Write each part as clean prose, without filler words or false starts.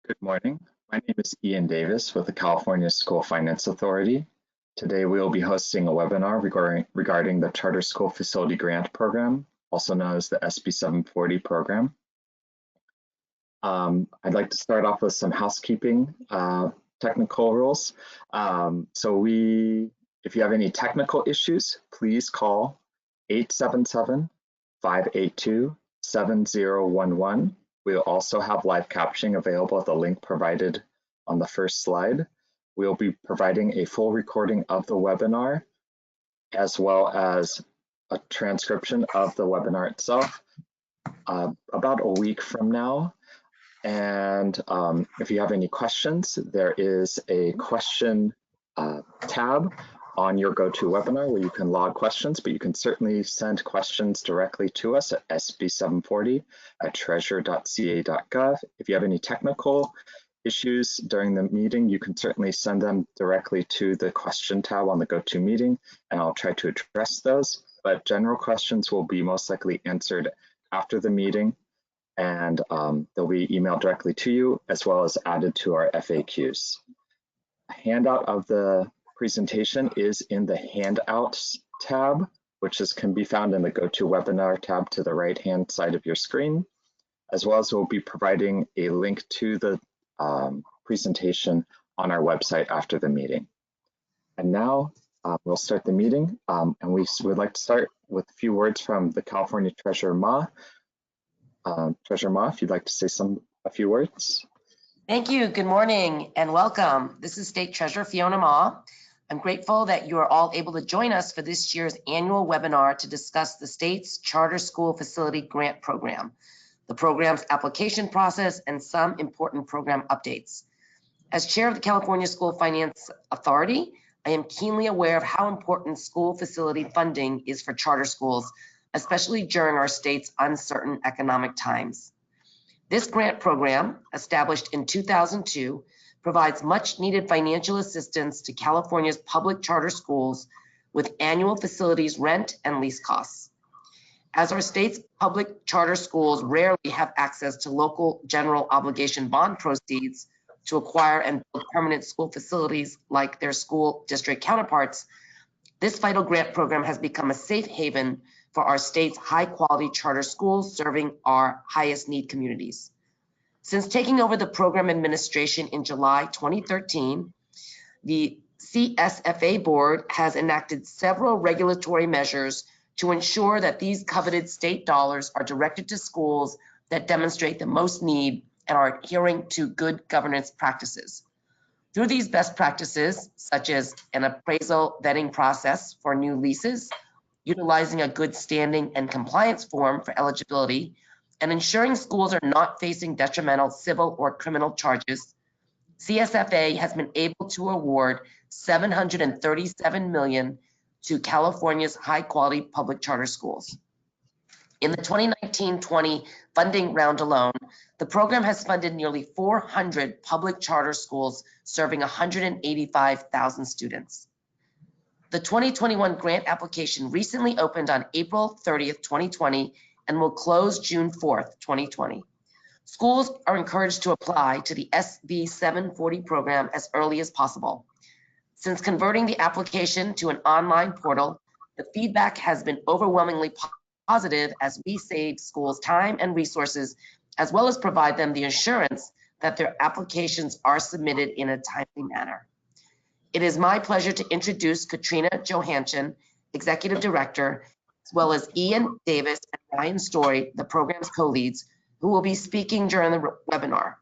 Good morning. My name is Ian Davis with the California School Finance Authority. Today we will be hosting a webinar regarding the Charter School Facility Grant Program, also known as the SB740 program. I'd like to start off with some housekeeping technical rules. If you have any technical issues, please call 877-582-7011. We'll also have live captioning available at the link provided on the first slide. We'll be providing a full recording of the webinar, as well as a transcription of the webinar itself about a week from now. And if you have any questions, there is a question tab on your GoToWebinar where you can log questions, but you can certainly send questions directly to us at sb740@treasure.ca.gov. If you have any technical issues during the meeting, you can certainly send them directly to the question tab on the GoToMeeting, and I'll try to address those. But general questions will be most likely answered after the meeting, and they'll be emailed directly to you as well as added to our FAQs. A handout of the presentation is in the handouts tab, which can be found in the GoToWebinar tab to the right-hand side of your screen, as well as we'll be providing a link to the presentation on our website after the meeting. And now we'll start the meeting, and we would like to start with a few words from the California Treasurer Ma. Treasurer Ma, if you'd like to say a few words. Thank you. Good morning and welcome. This is State Treasurer Fiona Ma. I'm grateful that you are all able to join us for this year's annual webinar to discuss the state's Charter School Facility Grant Program, the program's application process, and some important program updates. As chair of the California School Finance Authority, I am keenly aware of how important school facility funding is for charter schools, especially during our state's uncertain economic times. This grant program, established in 2002, provides much needed financial assistance to California's public charter schools with annual facilities rent and lease costs. As our state's public charter schools rarely have access to local general obligation bond proceeds to acquire and build permanent school facilities like their school district counterparts, this vital grant program has become a safe haven for our state's high quality charter schools serving our highest need communities. Since taking over the program administration in July 2013, the CSFA board has enacted several regulatory measures to ensure that these coveted state dollars are directed to schools that demonstrate the most need and are adhering to good governance practices. Through these best practices, such as an appraisal vetting process for new leases, utilizing a good standing and compliance form for eligibility, and ensuring schools are not facing detrimental civil or criminal charges, CSFA has been able to award $737 million to California's high-quality public charter schools. In the 2019-20 funding round alone, the program has funded nearly 400 public charter schools serving 185,000 students. The 2021 grant application recently opened on April 30th, 2020, and will close June 4th, 2020. Schools are encouraged to apply to the SB740 program as early as possible. Since converting the application to an online portal, the feedback has been overwhelmingly positive as we save schools time and resources, as well as provide them the assurance that their applications are submitted in a timely manner. It is my pleasure to introduce Katrina Johansson, Executive Director, as well as Ian Davis and Ryan Story, the program's co-leads, who will be speaking during the webinar.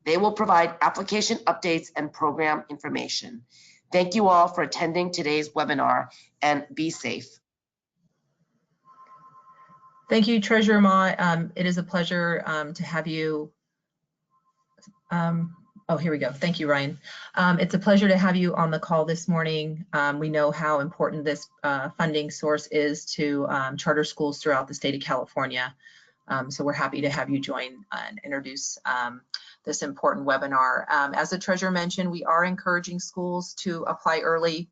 They will provide application updates and program information. Thank you all for attending today's webinar, and be safe. Thank you, Treasurer Ma. It is a pleasure to have you. Oh, here we go. Thank you, Ryan. It's a pleasure to have you on the call this morning. We know how important this funding source is to charter schools throughout the state of California. So we're happy to have you join and introduce this important webinar. As the Treasurer mentioned, we are encouraging schools to apply early. We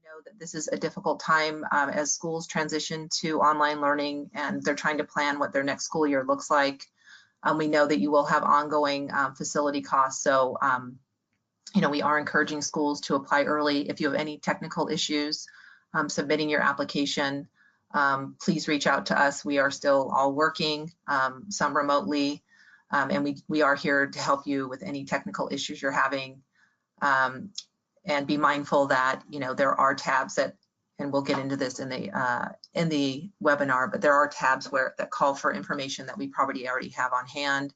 know that this is a difficult time as schools transition to online learning and they're trying to plan what their next school year looks like. We know that you will have ongoing facility costs, so we are encouraging schools to apply early. If you have any technical issues submitting your application, please reach out to us. We are still all working, some remotely, and we are here to help you with any technical issues you're having. And be mindful that there are tabs that, and we'll get into this in the webinar, but there are tabs that call for information that we probably already have on hand.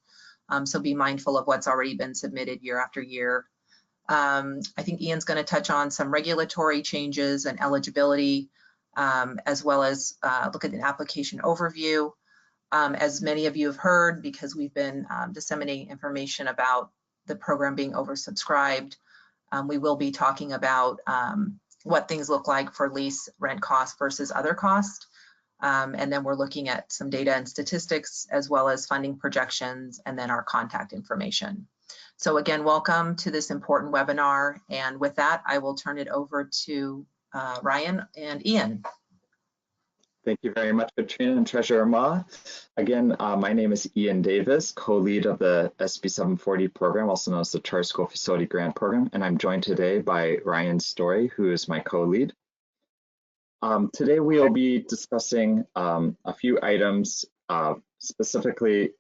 So be mindful of what's already been submitted year after year. I think Ian's going to touch on some regulatory changes and eligibility, as well as look at an application overview. As many of you have heard, because we've been disseminating information about the program being oversubscribed, we will be talking about what things look like for lease rent costs versus other costs. And then we're looking at some data and statistics, as well as funding projections, and then our contact information. So again, welcome to this important webinar. And with that, I will turn it over to Ryan and Ian. Thank you very much, Katrina and Treasurer Ma. Again, my name is Ian Davis, co-lead of the SB740 program, also known as the Charter School Facility Grant Program, and I'm joined today by Ryan Story, who is my co-lead. Today we will be discussing a few items. Specifically,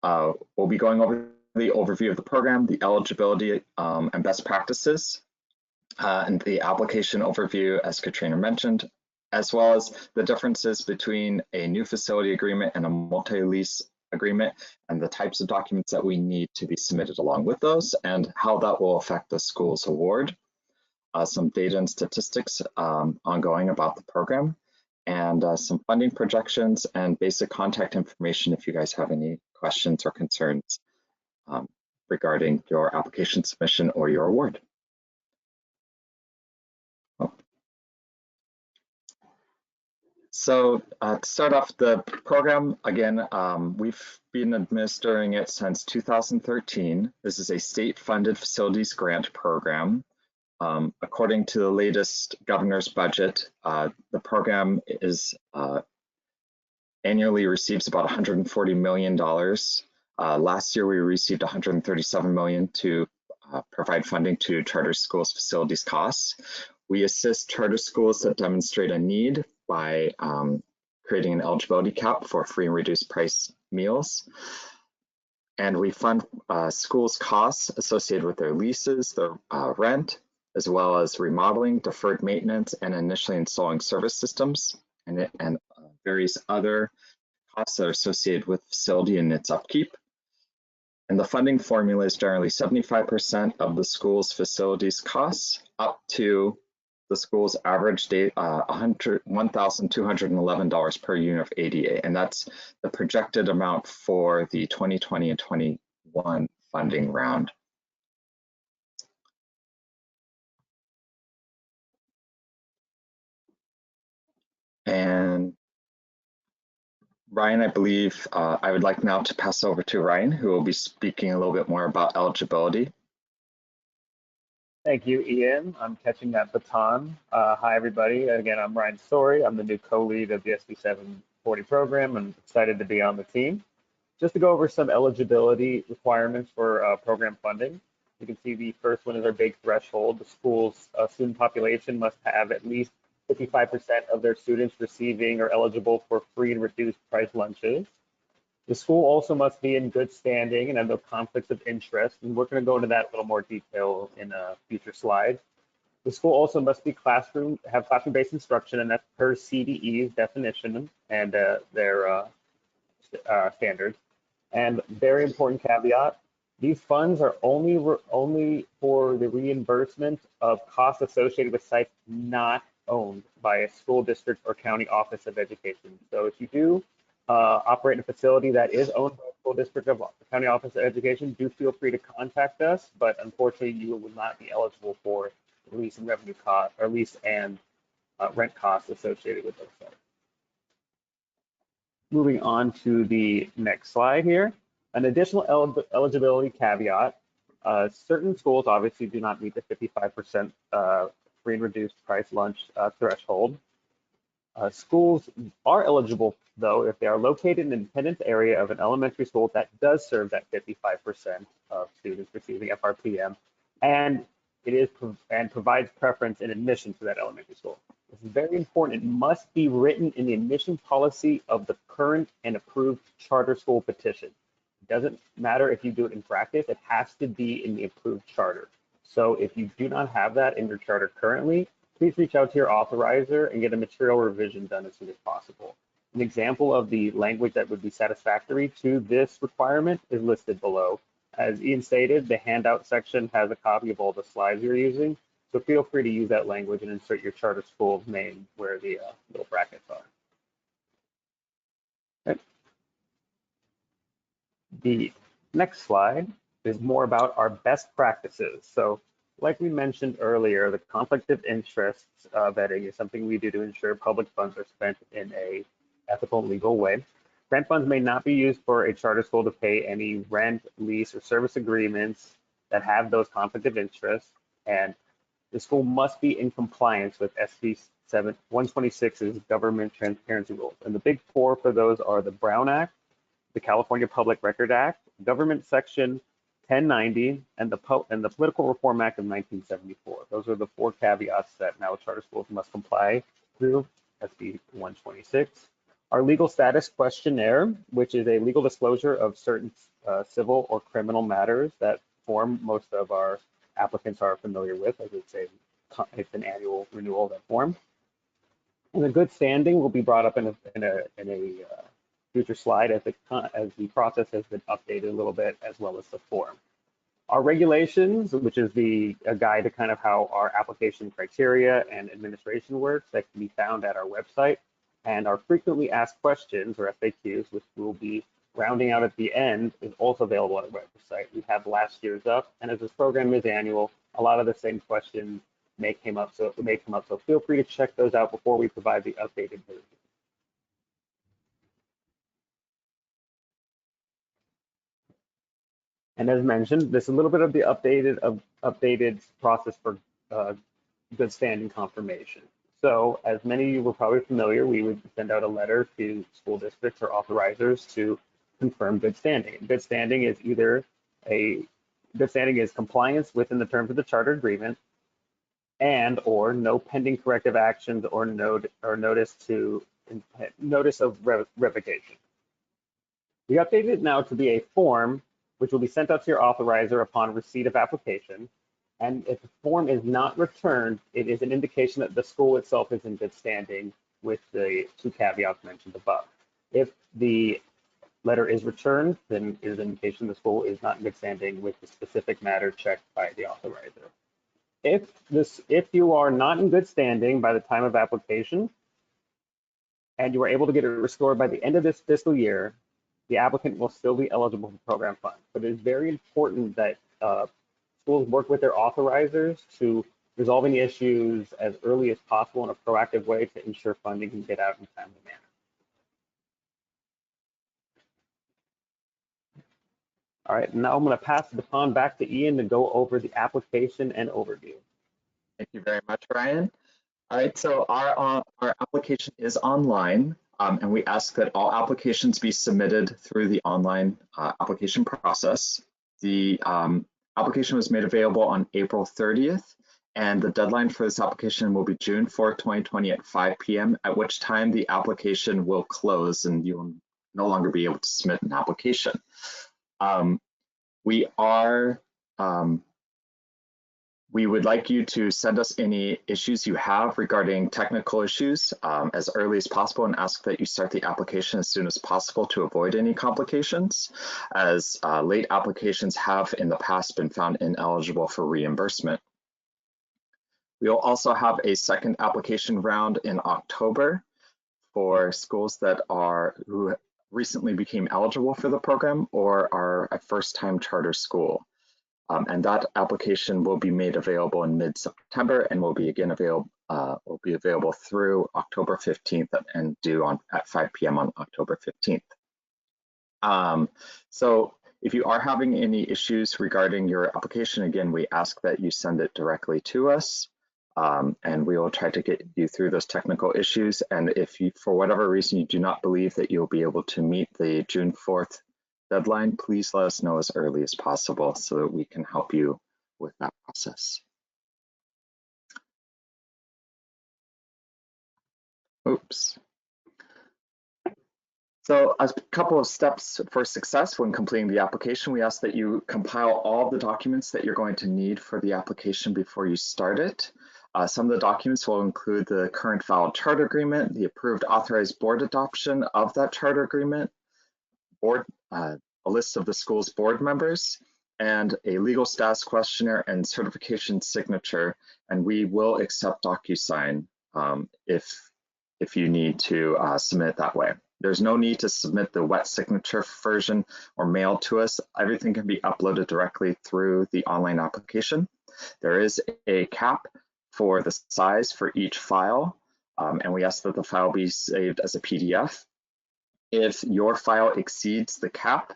we'll be going over the overview of the program, the eligibility and best practices, and the application overview, as Katrina mentioned, as well as the differences between a new facility agreement and a multi-lease agreement, and the types of documents that we need to be submitted along with those, and how that will affect the school's award. Some data and statistics ongoing about the program, and some funding projections and basic contact information if you guys have any questions or concerns regarding your application submission or your award. So to start off the program, again, we've been administering it since 2013. This is a state-funded facilities grant program. According to the latest governor's budget, the program is annually receives about $140 million. Last year, we received $137 million to provide funding to charter schools' facilities costs. We assist charter schools that demonstrate a need by creating an eligibility cap for free and reduced price meals. And we fund schools' costs associated with their leases, their rent, as well as remodeling, deferred maintenance, and initially installing service systems, and various other costs that are associated with facility and its upkeep. And the funding formula is generally 75% of the school's facilities costs up to the school's average day, $1,211 per unit of ADA. And that's the projected amount for the 2020 and 21 funding round. And Ryan, I believe I would like now to pass over to Ryan, who will be speaking a little bit more about eligibility. Thank you, Ian. I'm catching that baton. Hi, everybody. Again, I'm Ryan Story. I'm the new co-lead of the SB740 program. I'm excited to be on the team. Just to go over some eligibility requirements for program funding. You can see the first one is our big threshold. The school's student population must have at least 55% of their students receiving or eligible for free and reduced price lunches. The school also must be in good standing and have no conflicts of interest, and we're going to go into that in a little more detail in a future slide. The school also must be have classroom-based instruction, and that's per CDE's definition and their standards. And very important caveat, these funds are only for the reimbursement of costs associated with sites not owned by a school district or county office of education. So if you do operate in a facility that is owned by a school district or county office of education, do feel free to contact us, but unfortunately you will not be eligible for lease and revenue costs or lease and rent costs associated with those sites. Moving on to the next slide here. An additional eligibility caveat, certain schools obviously do not meet the 55% free and reduced price lunch threshold. Schools are eligible, though, if they are located in an independent area of an elementary school that does serve that 55% of students receiving FRPM, and provides preference in admission to that elementary school. This is very important. It must be written in the admission policy of the current and approved charter school petition. It doesn't matter if you do it in practice, it has to be in the approved charter. So if you do not have that in your charter currently, please reach out to your authorizer and get a material revision done as soon as possible. An example of the language that would be satisfactory to this requirement is listed below. As Ian stated, the handout section has a copy of all the slides you're using, so feel free to use that language and insert your charter school name where the little brackets are. Okay. The next slide is more about our best practices. So like we mentioned earlier, the conflict of interests vetting is something we do to ensure public funds are spent in a ethical and legal way. Grant funds may not be used for a charter school to pay any rent, lease, or service agreements that have those conflict of interest, and the school must be in compliance with SB740's government transparency rules. And the big four for those are the Brown Act, the California Public Record Act, Government Section 1090, and the Political Reform Act of 1974. Those are the four caveats that now charter schools must comply through SB 126. Our legal status questionnaire, which is a legal disclosure of certain civil or criminal matters that form most of our applicants are familiar with, as it's an annual renewal of that form. And the good standing will be brought up in a future slide as the process has been updated a little bit, as well as the form. Our regulations, which is a guide to kind of how our application criteria and administration works, that can be found at our website. And our frequently asked questions, or FAQs, which we'll be rounding out at the end, is also available on our website. We have last year's up, and as this program is annual, a lot of the same questions may come up, so feel free to check those out before we provide the updated version. And as mentioned, this is a little bit of the updated process for good standing confirmation. So as many of you were probably familiar, we would send out a letter to school districts or authorizers to confirm good standing. Good standing is compliance within the terms of the charter agreement, and or no pending corrective actions or notice of revocation. We updated it now to be a form which will be sent out to your authorizer upon receipt of application. And if the form is not returned, it is an indication that the school itself is in good standing with the two caveats mentioned above. If the letter is returned, then it is an indication the school is not in good standing with the specific matter checked by the authorizer. If you are not in good standing by the time of application, and you are able to get it restored by the end of this fiscal year, the applicant will still be eligible for program funds. But it is very important that schools work with their authorizers to resolve any issues as early as possible in a proactive way to ensure funding can get out in a timely manner. All right, now I'm going to pass the baton back to Ian to go over the application and overview. Thank you very much, Ryan. All right, so our application is online, and we ask that all applications be submitted through the online application process. The application was made available on April 30th, and the deadline for this application will be June 4th, 2020 at 5 p.m., at which time the application will close and you will no longer be able to submit an application. We would like you to send us any issues you have regarding technical issues as early as possible, and ask that you start the application as soon as possible to avoid any complications, as late applications have in the past been found ineligible for reimbursement. We will also have a second application round in October for schools who recently became eligible for the program or are a first-time charter school. And that application will be made available in mid-September and will be available through October 15th and due at 5 p.m. on October 15th. So if you are having any issues regarding your application, again, we ask that you send it directly to us. and we will try to get you through those technical issues. And if you, for whatever reason, you do not believe that you'll be able to meet the June 4th deadline, please let us know as early as possible so that we can help you with that process. Oops. So a couple of steps for success when completing the application. We ask that you compile all the documents that you're going to need for the application before you start it. Some of the documents will include the current valid charter agreement, the approved authorized board adoption of that charter agreement, a list of the school's board members, and a legal status questionnaire and certification signature. And we will accept DocuSign if you need to submit it that way. There's no need to submit the wet signature version or mail to us. Everything can be uploaded directly through the online application. There is a cap for the size for each file, and we ask that the file be saved as a PDF. If your file exceeds the cap,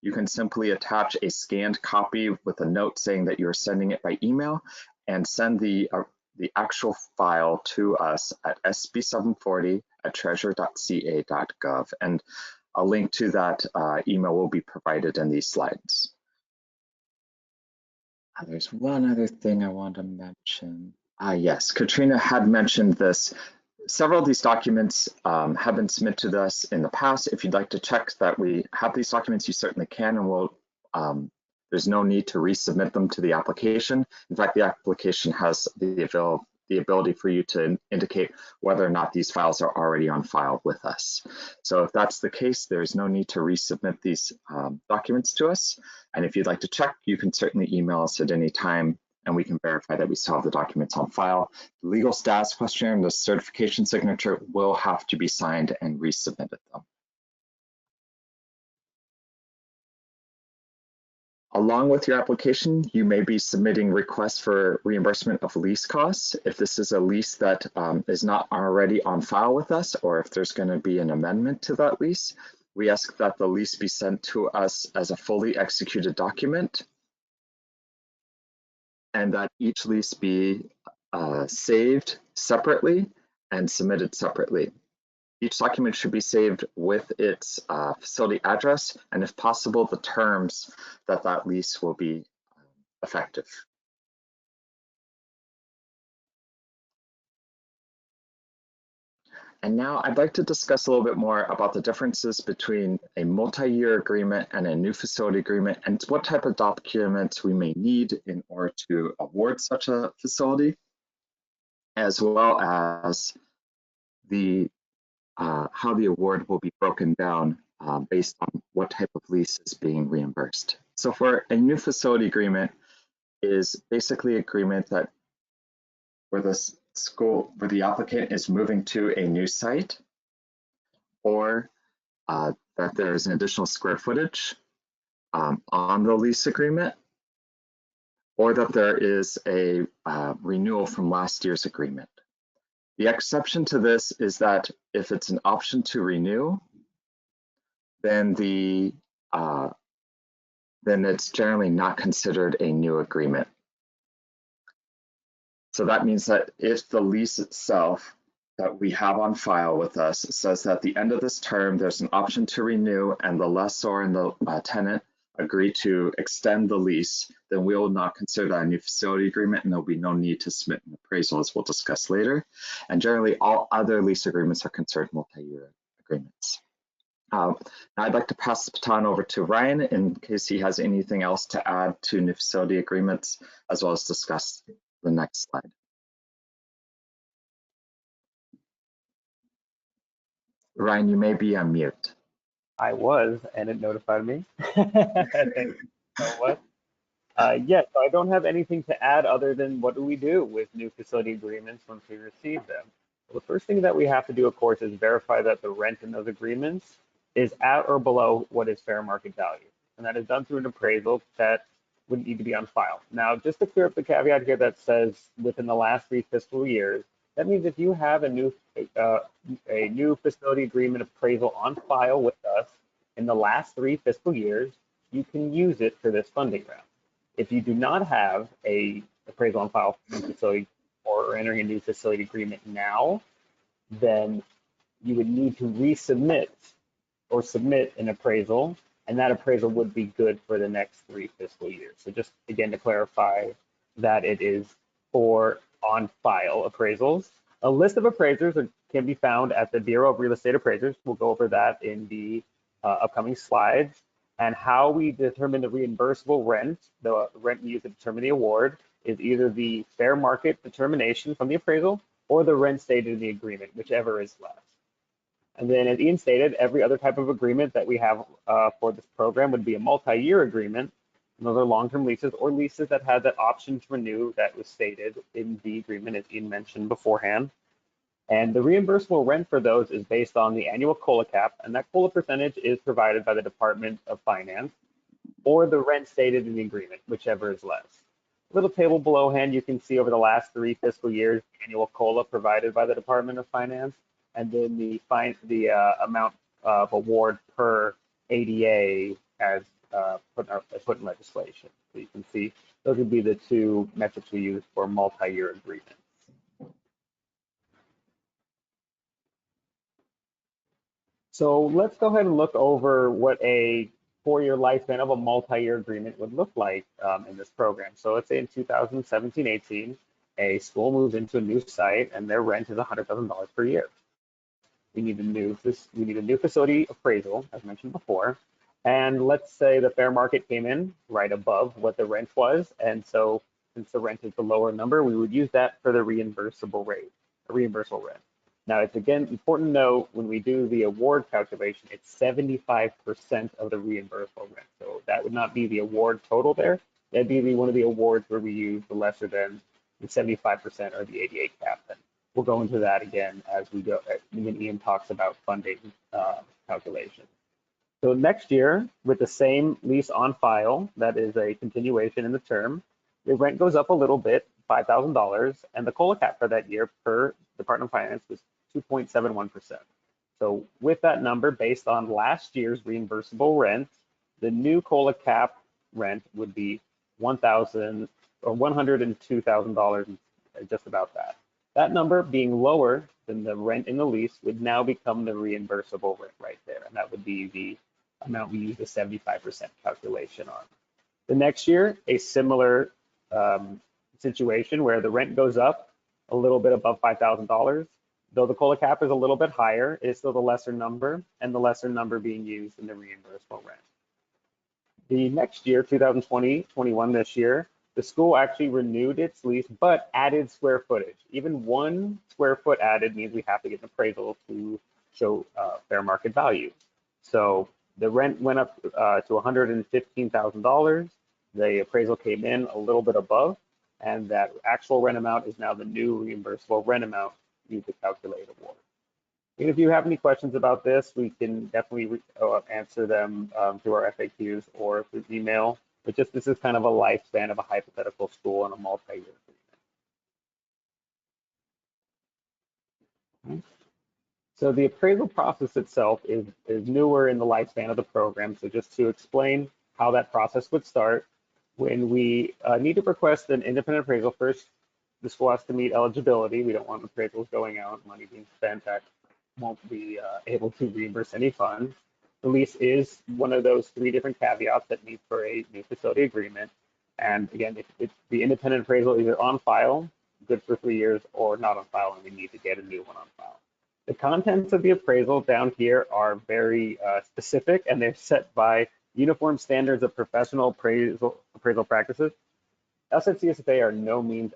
you can simply attach a scanned copy with a note saying that you're sending it by email and send the actual file to us at SB740@treasure.ca.gov, and a link to that email will be provided in these slides. There's one other thing I want to mention. Yes, Katrina had mentioned this. Several of these documents have been submitted to us in the past. If you'd like to check that we have these documents, you certainly can, and we'll there's no need to resubmit them to the application. In fact, the application has the ability for you to indicate whether or not these files are already on file with us. So if that's the case, there's no need to resubmit these documents to us. And if you'd like to check, you can certainly email us at any time, and we can verify that we still have the documents on file. The legal status questionnaire and the certification signature will have to be signed and resubmitted though. Along with your application, you may be submitting requests for reimbursement of lease costs. If this is a lease that is not already on file with us, or if there's going to be an amendment to that lease, we ask that the lease be sent to us as a fully executed document, and that each lease be saved separately and submitted separately. Each document should be saved with its facility address, and if possible, the terms that lease will be effective. And now I'd like to discuss a little bit more about the differences between a multi-year agreement and a new facility agreement, and what type of documents we may need in order to award such a facility, as well as the how the award will be broken down based on what type of lease is being reimbursed. So for a new facility agreement is basically an agreement that where the applicant is moving to a new site, or that there is an additional square footage on the lease agreement, or that there is a renewal from last year's agreement. The exception to this is that if it's an option to renew, then it's generally not considered a new agreement. So that means that if the lease itself that we have on file with us says that at the end of this term, there's an option to renew, and the lessor and the tenant agree to extend the lease, then we will not consider that a new facility agreement, and there'll be no need to submit an appraisal, as we'll discuss later. And generally, all other lease agreements are considered multi-year agreements. Now I'd like to pass the baton over to Ryan in case he has anything else to add to new facility agreements, as well as discuss the next slide. Ryan, you may be on mute. I was, and it notified me. Thank you so much. Yes, so I don't have anything to add other than what do we do with new facility agreements once we receive them. Well, the first thing that we have to do, of course, is verify that the rent in those agreements is at or below what is fair market value. And that is done through an appraisal that would need to be on file. Now, just to clear up the caveat here that says within the last 3 fiscal years, that means if you have a new facility agreement appraisal on file with us in the last 3 fiscal years, you can use it for this funding round. If you do not have a appraisal on file for the facility or entering a new facility agreement now, then you would need to resubmit or submit an appraisal, and that appraisal would be good for the next 3 fiscal years. So just again to clarify that it is for on-file appraisals. A list of appraisers can be found at the Bureau of Real Estate Appraisers. We'll go over that in the upcoming slides. And how we determine the reimbursable rent, the rent we use to determine the award, is either the fair market determination from the appraisal or the rent stated in the agreement, whichever is less. And then as Ian stated, every other type of agreement that we have for this program would be a multi-year agreement. And those are long-term leases or leases that had that option to renew that was stated in the agreement, as Ian mentioned beforehand. And the reimbursable rent for those is based on the annual COLA cap, and that COLA percentage is provided by the Department of Finance, or the rent stated in the agreement, whichever is less. Little table below hand, you can see over the last 3 fiscal years, annual COLA provided by the Department of Finance, and then the amount of award per ADA as put in legislation. So you can see those would be the 2 metrics we use for multi-year agreements. So let's go ahead and look over what a 4-year lifespan of a multi-year agreement would look like in this program. So let's say in 2017-18, a school moves into a new site and their rent is $100,000 per year. We need a new facility appraisal, as mentioned before. And let's say the fair market came in right above what the rent was. And so since the rent is the lower number, we would use that for the reimbursable rent. Now, it's again important to note when we do the award calculation, it's 75% of the reimbursable rent. So that would not be the award total there. That'd be one of the awards where we use the lesser than the 75% or the 88 cap. And we'll go into that again as we go when Ian talks about funding calculation. So next year, with the same lease on file, that is a continuation in the term, the rent goes up a little bit, $5,000, and the COLA cap for that year per Department of Finance was 2.71%. So with that number, based on last year's reimbursable rent, the new COLA cap rent would be $1,000 or $102,000, just about that. That number being lower than the rent in the lease would now become the reimbursable rent right there, and that would be the amount we use the 75% calculation on. The next year, a similar situation where the rent goes up a little bit above $5,000. Though the COLA cap is a little bit higher, it is still the lesser number, and the lesser number being used in the reimbursable rent. The next year, 2020-21, this year, the school actually renewed its lease, but added square footage. Even 1 square foot added means we have to get an appraisal to show fair market value. So the rent went up to $115,000. The appraisal came in a little bit above, and that actual rent amount is now the new reimbursable rent amount used to calculate award. And if you have any questions about this, we can definitely answer them through our FAQs or through email. But just this is kind of a lifespan of a hypothetical school and a multi-year agreement. So the appraisal process itself is newer in the lifespan of the program. So just to explain how that process would start, when we need to request an independent appraisal, first the school has to meet eligibility. We don't want appraisals going out, money being spent that won't be able to reimburse any funds. The lease is one of those 3 different caveats that need for a new facility agreement. And again, if the independent appraisal is either on file, good for 3 years, or not on file, and we need to get a new one on file. The contents of the appraisal down here are very specific, and they're set by uniform standards of professional appraisal practices. Us at CSFA are no means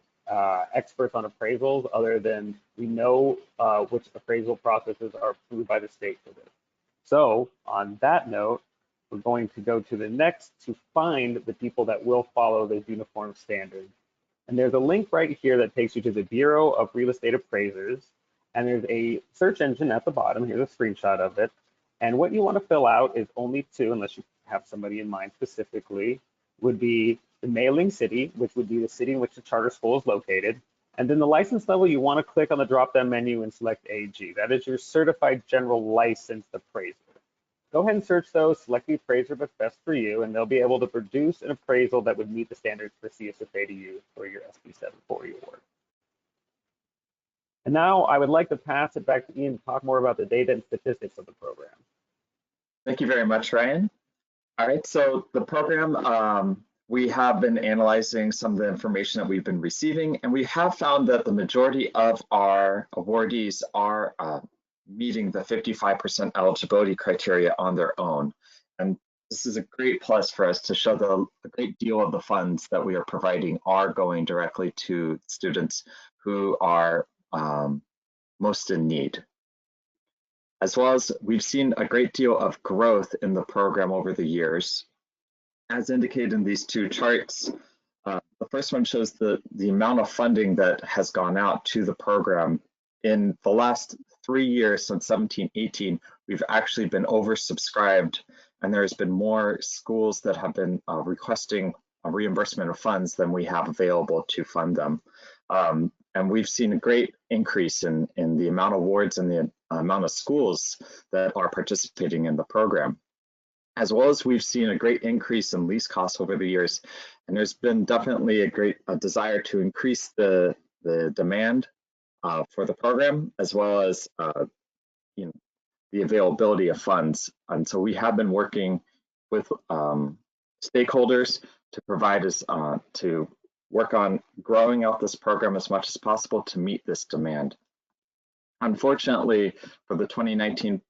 experts on appraisals, other than we know which appraisal processes are approved by the state for this. So on that note, we're going to go to the next to find the people that will follow those uniform standards. And there's a link right here that takes you to the Bureau of Real Estate Appraisers. And there's a search engine at the bottom. Here's a screenshot of it. And what you want to fill out is only 2, unless you have somebody in mind specifically, would be the mailing city, which would be the city in which the charter school is located. And then the license level, you want to click on the drop-down menu and select AG. That is your certified general licensed appraiser. Go ahead and search those, select the appraiser that's best for you, and they'll be able to produce an appraisal that would meet the standards for CSFA to use for your SB740 award. And now I would like to pass it back to Ian to talk more about the data and statistics of the program. Thank you very much, Ryan. All right, so the program, we have been analyzing some of the information that we've been receiving, and we have found that the majority of our awardees are meeting the 55% eligibility criteria on their own. And this is a great plus for us to show that a great deal of the funds that we are providing are going directly to students who are most in need. As well as we've seen a great deal of growth in the program over the years. As indicated in these two charts, the first one shows the amount of funding that has gone out to the program. In the last 3 years, since 17-18, we've actually been oversubscribed, and there's been more schools that have been requesting a reimbursement of funds than we have available to fund them. And we've seen a great increase in the amount of awards and the amount of schools that are participating in the program. As well as we've seen a great increase in lease costs over the years, and there's been definitely a great desire to increase the demand for the program, as well as the availability of funds. And so we have been working with stakeholders to provide us to work on growing out this program as much as possible to meet this demand. Unfortunately, for the 2019-20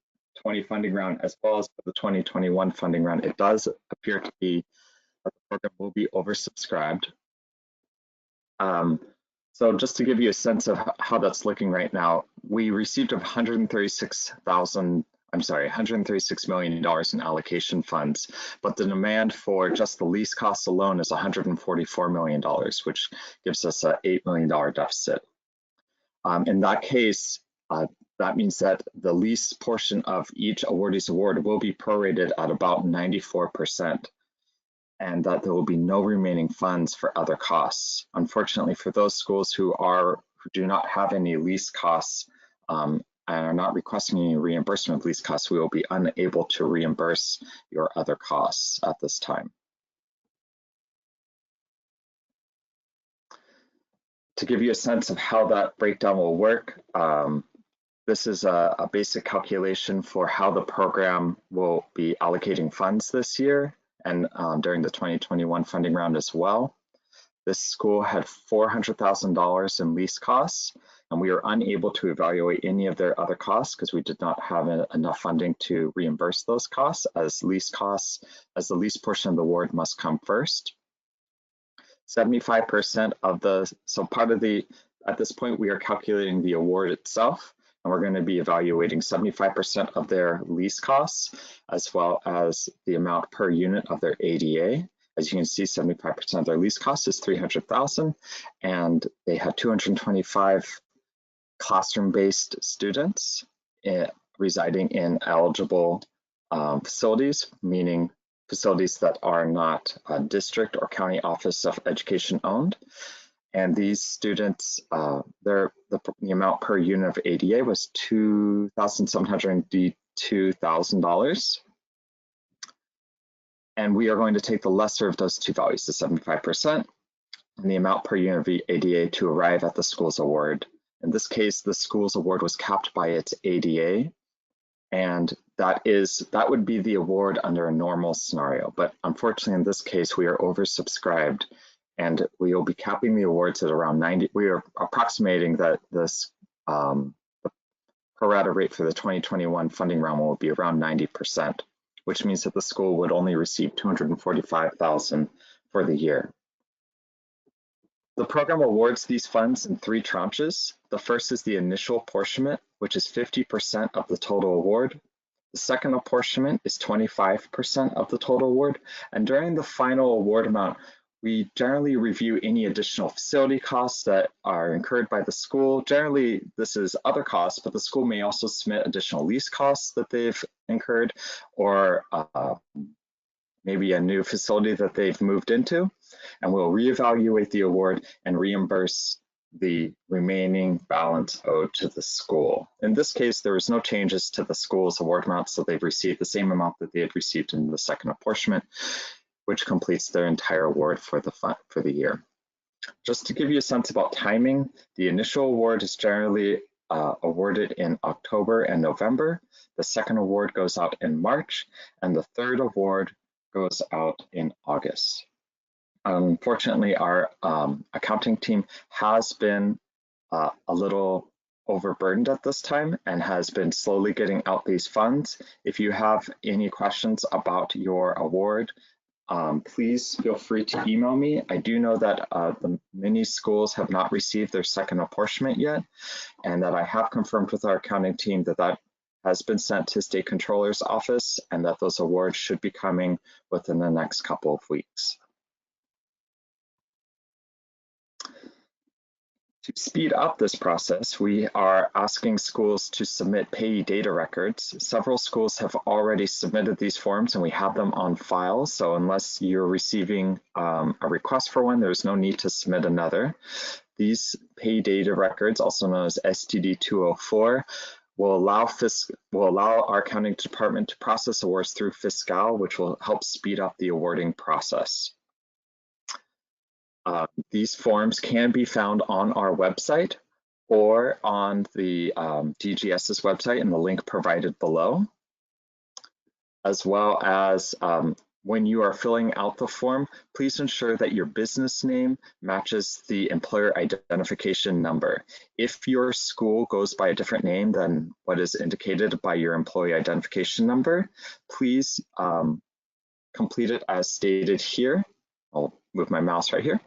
funding round, as well as for the 2021 funding round, it does appear to be that the program will be oversubscribed. So just to give you a sense of how that's looking right now, we received $136 million in allocation funds, but the demand for just the lease costs alone is $144 million, which gives us an $8 million deficit. In that case, that means that the lease portion of each awardee's award will be prorated at about 94%, and that there will be no remaining funds for other costs. Unfortunately, for those schools who do not have any lease costs and are not requesting any reimbursement of lease costs, we will be unable to reimburse your other costs at this time. To give you a sense of how that breakdown will work, this is a basic calculation for how the program will be allocating funds this year and during the 2021 funding round as well. This school had $400,000 in lease costs, and we were unable to evaluate any of their other costs because we did not have enough funding to reimburse those costs, as the lease portion of the award must come first. 75% of at this point, we are calculating the award itself, and we're going to be evaluating 75% of their lease costs, as well as the amount per unit of their ADA. As you can see, 75% of their lease cost is $300,000, and they had 225 classroom-based students residing in eligible facilities, meaning facilities that are not district or county office of education owned. And these students, the amount per unit of ADA was $2,782,000. And we are going to take the lesser of those two values, the 75%, and the amount per unit of ADA to arrive at the school's award. In this case, the school's award was capped by its ADA, and that would be the award under a normal scenario. But unfortunately, in this case, we are oversubscribed, and we will be capping the awards at around 90. We are approximating that this the pro rata rate for the 2021 funding round will be around 90%, which means that the school would only receive $245,000 for the year. The program awards these funds in 3 tranches. The first is the initial apportionment, which is 50% of the total award. The second apportionment is 25% of the total award. And during the final award amount, we generally review any additional facility costs that are incurred by the school. Generally, this is other costs, but the school may also submit additional lease costs that they've incurred, or maybe a new facility that they've moved into. And we'll reevaluate the award and reimburse the remaining balance owed to the school. In this case, there was no changes to the school's award amount, so they've received the same amount that they had received in the second apportionment, which completes their entire award for the year. Just to give you a sense about timing, the initial award is generally awarded in October and November. The second award goes out in March, and the third award goes out in August. Unfortunately, our accounting team has been a little overburdened at this time and has been slowly getting out these funds. If you have any questions about your award, please feel free to email me. I do know that many schools have not received their second apportionment yet, and that I have confirmed with our accounting team that that has been sent to State Controller's office and that those awards should be coming within the next couple of weeks. To speed up this process, we are asking schools to submit payee data records. Several schools have already submitted these forms and we have them on file. So unless you're receiving a request for one, there's no need to submit another. These payee data records, also known as STD 204, will allow our accounting department to process awards through Fiscal, which will help speed up the awarding process. These forms can be found on our website or on the DGS's website in the link provided below, as well as when you are filling out the form, please ensure that your business name matches the employer identification number. If your school goes by a different name than what is indicated by your employee identification number, please complete it as stated here. I'll move my mouse right here.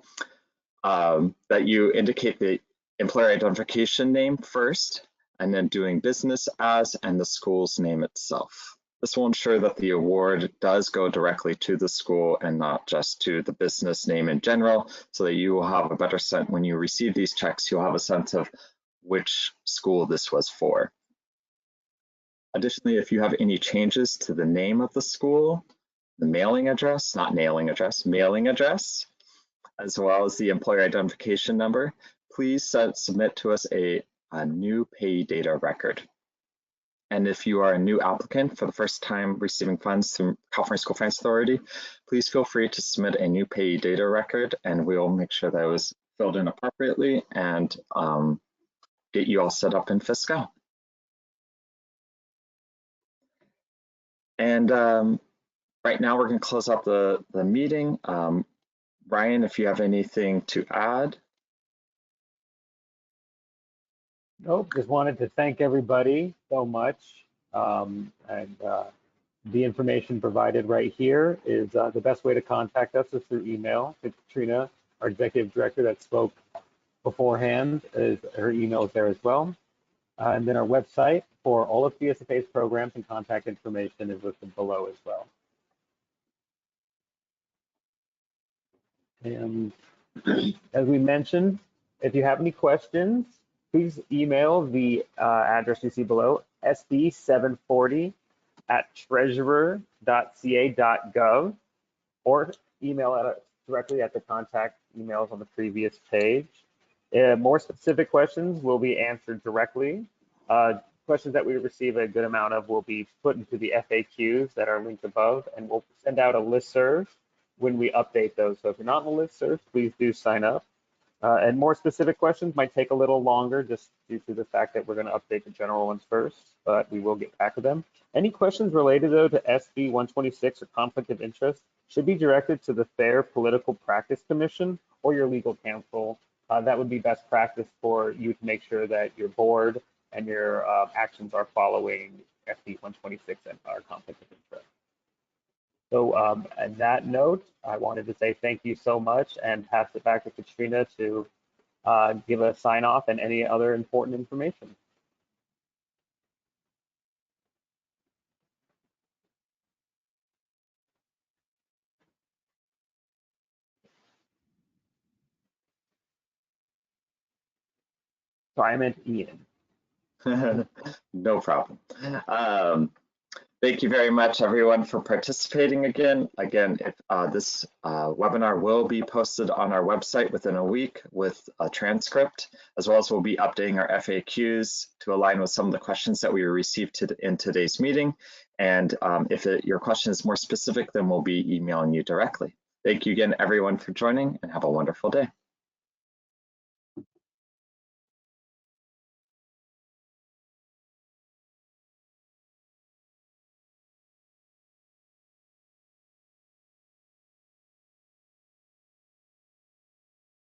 That you indicate the employer identification name first, and then doing business as and the school's name itself. This will ensure that the award does go directly to the school and not just to the business name in general, so that you will have a better sense when you receive these checks, you'll have a sense of which school this was for. Additionally, if you have any changes to the name of the school, the mailing address, not nailing address, mailing address, as well as the employer identification number, please submit to us a new payee data record. And if you are a new applicant for the first time receiving funds through California School Finance Authority, please feel free to submit a new payee data record and we will make sure that it was filled in appropriately and get you all set up in Fiscal. And right now we're going to close out the meeting. Ryan, if you have anything to add. Nope, just wanted to thank everybody so much. The information provided right here is the best way to contact us is through email. It's Katrina, our executive director that spoke beforehand, her email is there as well. And then our website for all of CSFA's programs and contact information is listed below as well. And as we mentioned, if you have any questions, please email the address you see below, sb740@treasurer.ca.gov, or email us directly at the contact emails on the previous page. More specific questions will be answered directly. Questions that we receive a good amount of will be put into the FAQs that are linked above, and we'll send out a listserv when we update those. So if you're not on the listserv, please do sign up. And more specific questions might take a little longer just due to the fact that we're going to update the general ones first, but we will get back to them. Any questions related though to SB 126 or conflict of interest should be directed to the Fair Political Practice Commission or your legal counsel. That would be best practice for you to make sure that your board and your actions are following SB 126 and our conflict of interest. So on that note, I wanted to say thank you so much and pass it back to Katrina to give a sign off and any other important information. So I meant Ian. No problem. Thank you very much, everyone, for participating again. Again, if, this webinar will be posted on our website within a week with a transcript, as well as we'll be updating our FAQs to align with some of the questions that we received in today's meeting. And if your question is more specific, then we'll be emailing you directly. Thank you again, everyone, for joining, and have a wonderful day.